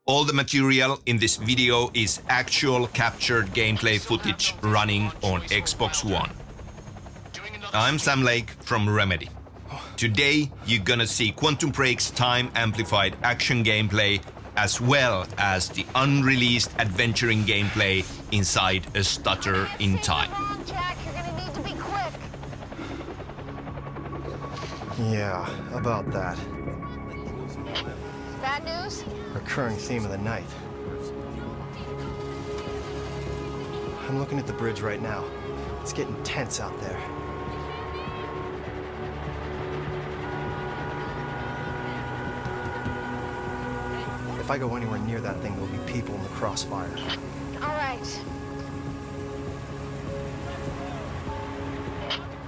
All the material in this video is actual captured gameplay footage running on Xbox One. I'm Sam Lake from Remedy. Today you're gonna see Quantum Break's time-amplified action gameplay as well as the unreleased adventuring gameplay inside A Stutter in Time. Jack, you're gonna need to be quick. Yeah, about that. Bad news? Recurring theme of the night. I'm looking at the bridge right now. It's getting tense out there. If I go anywhere near that thing, there'll be people in the crossfire. All right.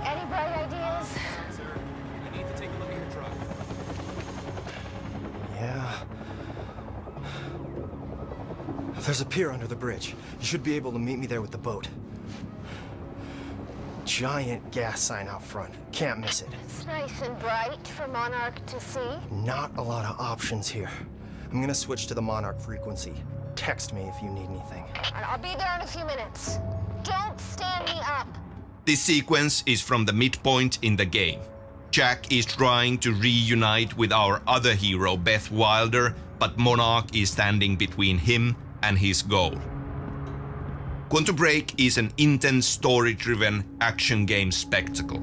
Any bright ideas? I need to take a look at your truck. Yeah. There's a pier under the bridge. You should be able to meet me there with the boat. Giant gas sign out front. Can't miss it. It's nice and bright for Monarch to see. Not a lot of options here. I'm gonna switch to the Monarch frequency. Text me if you need anything. I'll be there in a few minutes. Don't stand me up. This sequence is from the midpoint in the game. Jack is trying to reunite with our other hero, Beth Wilder, but Monarch is standing between him and his goal. Quantum Break is an intense story-driven action game spectacle.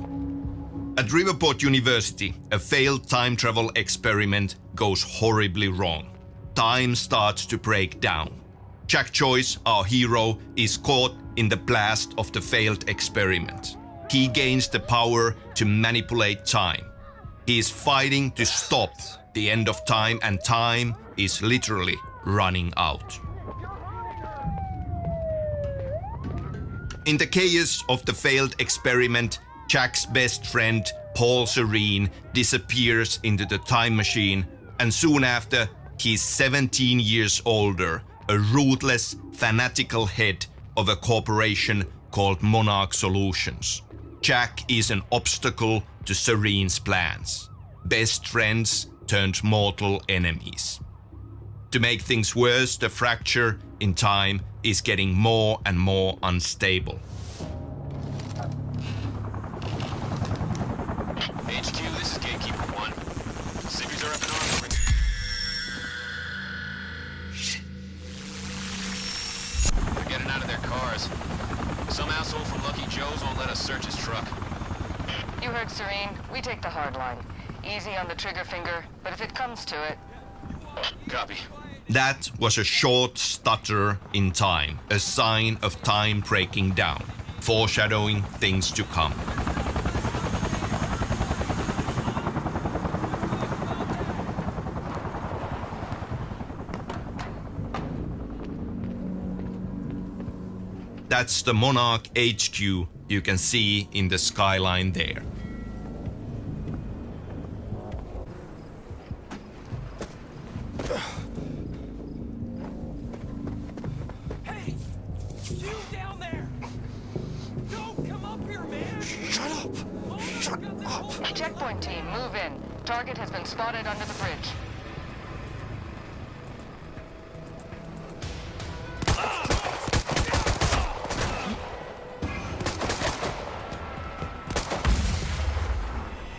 At Riverport University, a failed time travel experiment goes horribly wrong. Time starts to break down. Jack Joyce, our hero, is caught in the blast of the failed experiment. He gains the power to manipulate time. He is fighting to stop the end of time, and time is literally running out. In the chaos of the failed experiment, Jack's best friend, Paul Serene, disappears into the time machine, and soon after, he's 17 years older, a ruthless, fanatical head of a corporation called Monarch Solutions. Jack is an obstacle to Serene's plans. Best friends turned mortal enemies. To make things worse, the fracture in time is getting more and more unstable. HQ, this is Gatekeeper 1. Civvies are up in arms. Shit. They're getting out of their cars. Some asshole from Lucky Joe's won't let us search his truck. You heard Serene. We take the hard line. Easy on the trigger finger, but if it comes to it... Copy. That was a short stutter in time, a sign of time breaking down, foreshadowing things to come. That's the Monarch HQ you can see in the skyline there. Hey! You down there! Don't come up here, man! Shut up! Shut up! Checkpoint team, move in. Target has been spotted under the bridge.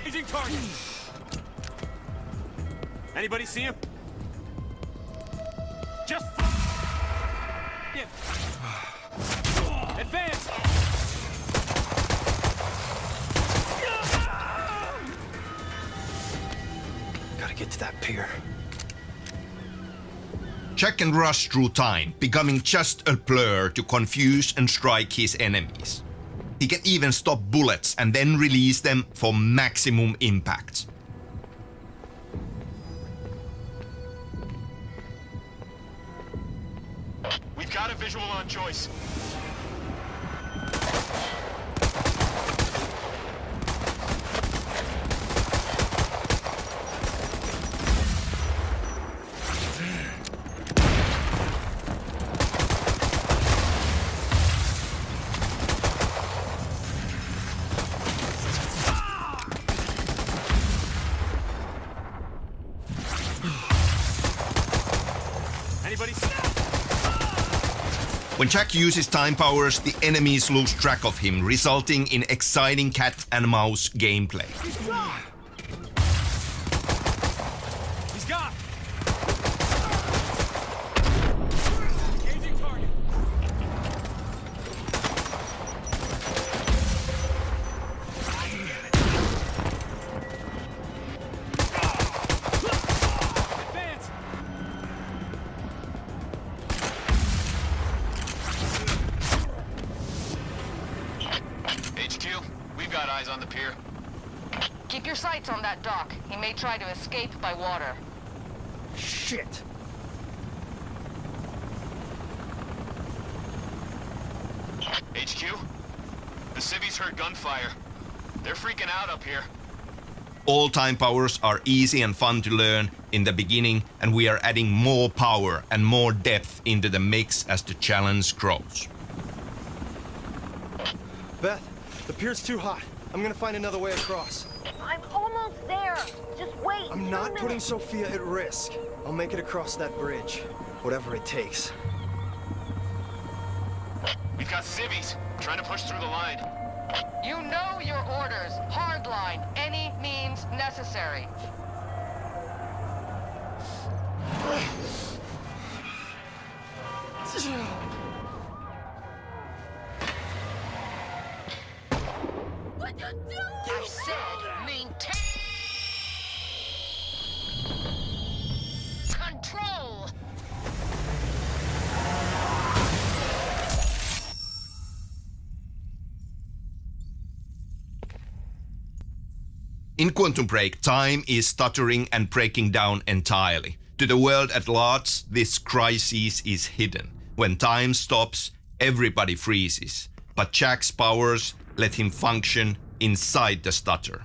Aging target! Anybody see him? Just yeah. Advance! Gotta get to that pier. Jack can rush through time, becoming just a blur to confuse and strike his enemies. He can even stop bullets and then release them for maximum impact. We've got a visual on Joyce. Anybody snap? When Jack uses time powers, the enemies lose track of him, resulting in exciting cat and mouse gameplay. He's gone. He's gone. Engaging target. Advance. HQ, we've got eyes on the pier. Keep your sights on that dock. He may try to escape by water. Shit! HQ, the civvies heard gunfire. They're freaking out up here. All time powers are easy and fun to learn in the beginning, and we are adding more power and more depth into the mix as the challenge grows. Beth, the pier's too hot. I'm gonna find another way across. I'm almost there. Just wait. I'm 2 not putting minutes. Sophia at risk. I'll make it across that bridge, whatever it takes. We've got civvies trying to push through the line. You know your orders. Hardline. Any means necessary. I said maintain control. In Quantum Break, time is stuttering and breaking down entirely. To the world at large, this crisis is hidden. When time stops, everybody freezes. But Jack's powers let him function inside the stutter.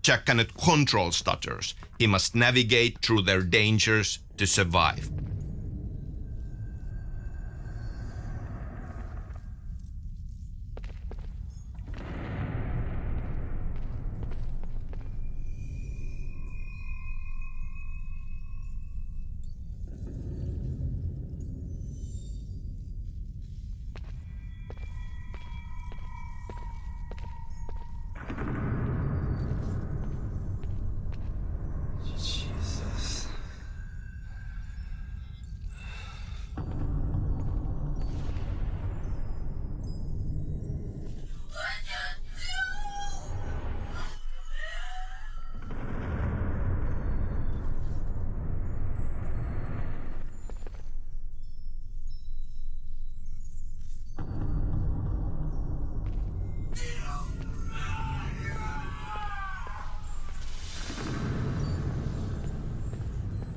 Jack cannot control stutters. He must navigate through their dangers to survive. Jesus.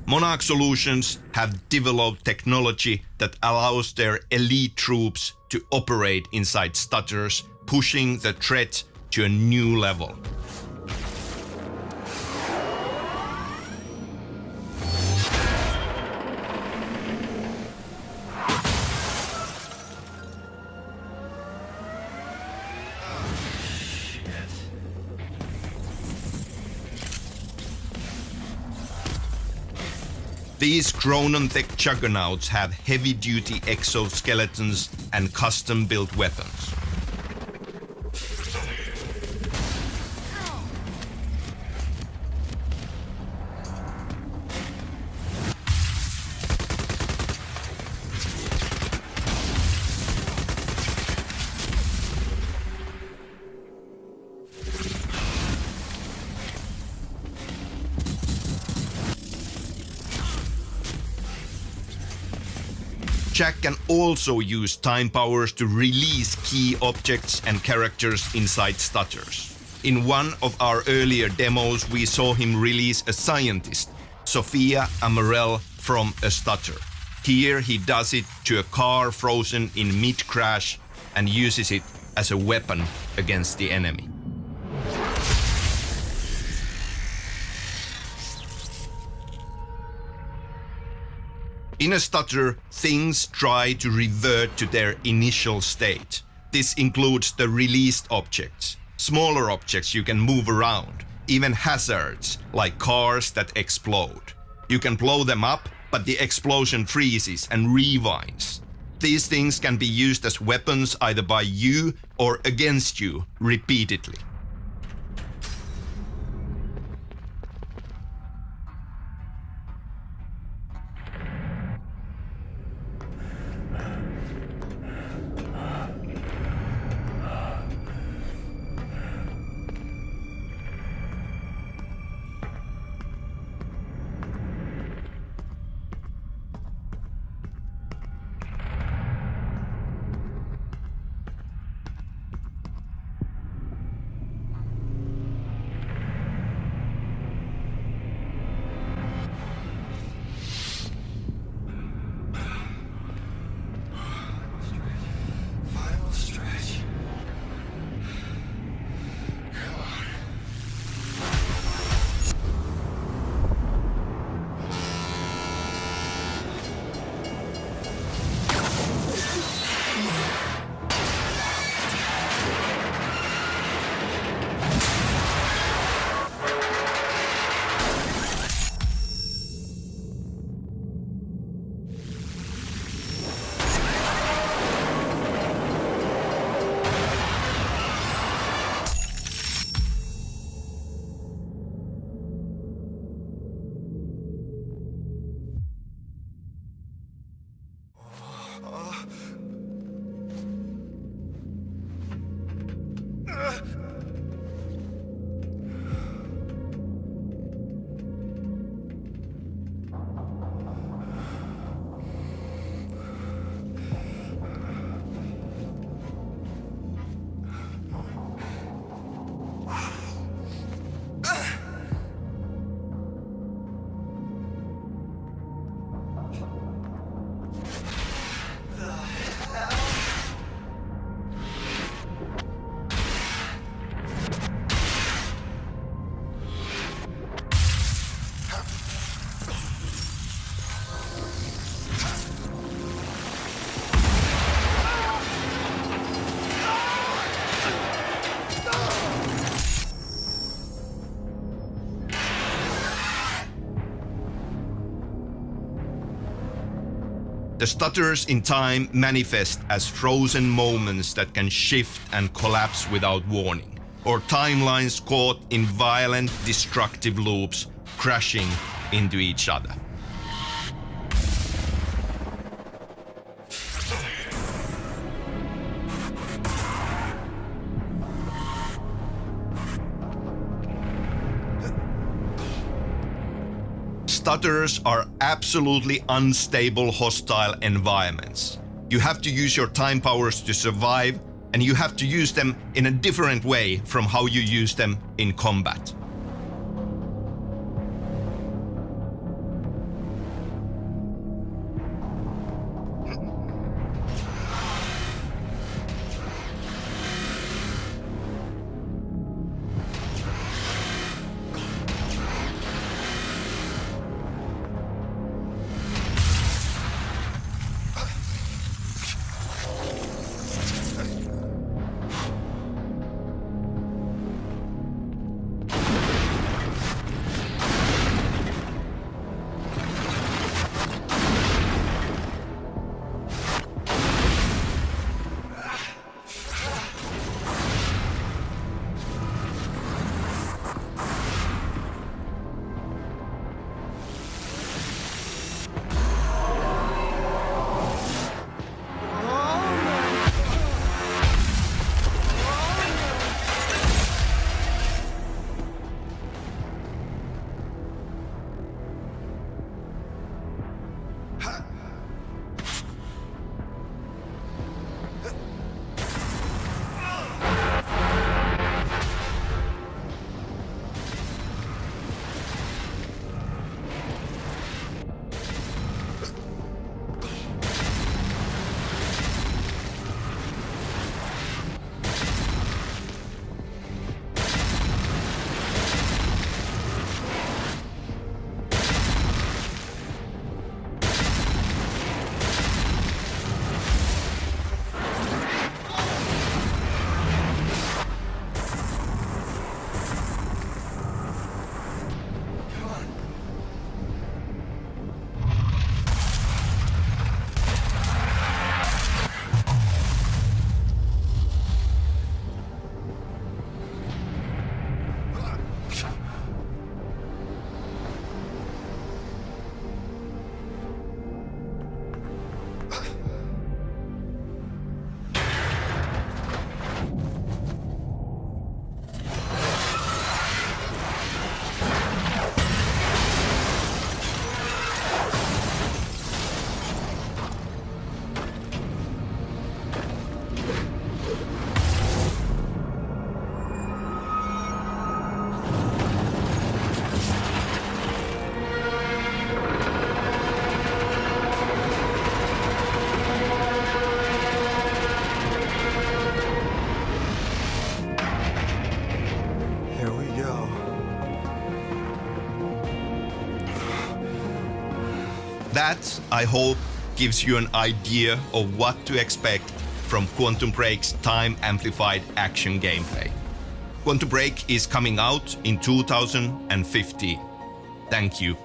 Monarch Solutions have developed technology that allows their elite troops to operate inside stutters, pushing the threat to a new level. These Chronotech juggernauts have heavy-duty exoskeletons and custom-built weapons. Jack can also use time powers to release key objects and characters inside stutters. In one of our earlier demos, we saw him release a scientist, Sophia Amarell, from a stutter. Here he does it to a car frozen in mid-crash and uses it as a weapon against the enemy. In a stutter, things try to revert to their initial state. This includes the released objects, smaller objects you can move around, even hazards like cars that explode. You can blow them up, but the explosion freezes and rewinds. These things can be used as weapons either by you or against you repeatedly. The stutters in time manifest as frozen moments that can shift and collapse without warning, or timelines caught in violent, destructive loops crashing into each other. Stutters are absolutely unstable, hostile environments. You have to use your time powers to survive, and you have to use them in a different way from how you use them in combat. That, I hope, gives you an idea of what to expect from Quantum Break's time-amplified action gameplay. Quantum Break is coming out in 2015. Thank you.